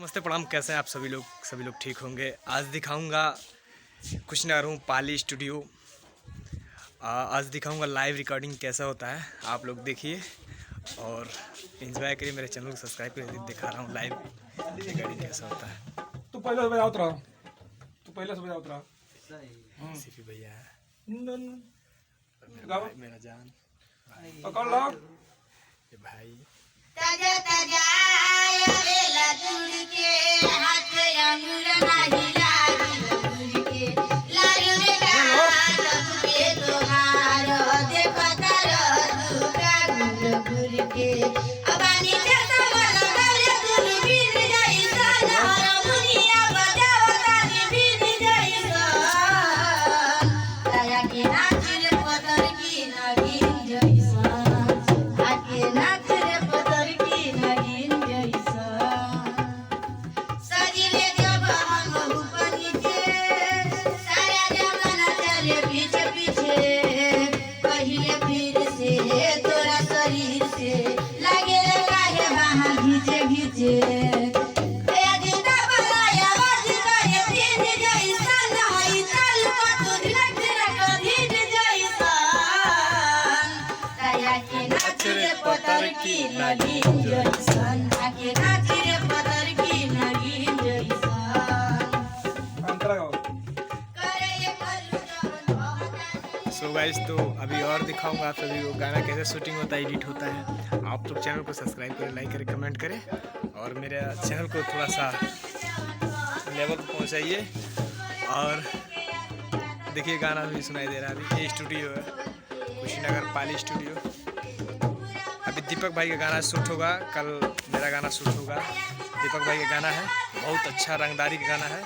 नमस्ते प्रणाम, कैसे हैं आप सभी लोग ठीक होंगे। आज दिखाऊंगा कुछ ना रहूँ पाली स्टूडियो। आज दिखाऊंगा लाइव रिकॉर्डिंग कैसा होता है। आप लोग देखिए और एंजॉय करिए। मेरे चैनल को सब्सक्राइब करिए। दिखा रहा हूँ लाइव रिकॉर्डिंग कैसा होता है। तू पहले से बजाओ उतरा सीपी भैया है, मेरा जान पकड़ लो। ये भाई ताजा ताजा आवेला दूध के हाथ अंगूर नाही लागी दूध के लालू रे गाल के तोहार देखो तारो दुका गुर गुर के अबानी के समल गले दूध बिन जाई सन हारमोनिया बजाओ तानी बिन जाई सन ताया के नाच रे पदर की नगीन जाई सन आके नाच रे पदर की नगीन जाई सन सजिले जब हम ऊपर नीचे सारा जमाना चले पीछे पीछे पहिले फिर से तोरा शरीर से लागे काहे वहाँ घींचे घींचे पतर की नगीन जइसन आके नाच रे पतर की नगीन जइसन अंतरा गाओ। करे ये कलू जवन भगतानी। सो गाइस, तो अभी और दिखाऊंगा आप सभी को गाना कैसे शूटिंग होता है, एडिट होता है। आप लोग चैनल को सब्सक्राइब करें, लाइक करें, कमेंट करें और मेरे चैनल को थोड़ा सा लेवल पर पहुंचाइए। और देखिए गाना भी सुनाई दे रहा है। अभी ये स्टूडियो है, कुशीनगर पाली स्टूडियो। अभी दीपक भाई का गाना शूट होगा, कल मेरा गाना शूट होगा। दीपक भाई का गाना है, बहुत अच्छा रंगदारी का गाना है।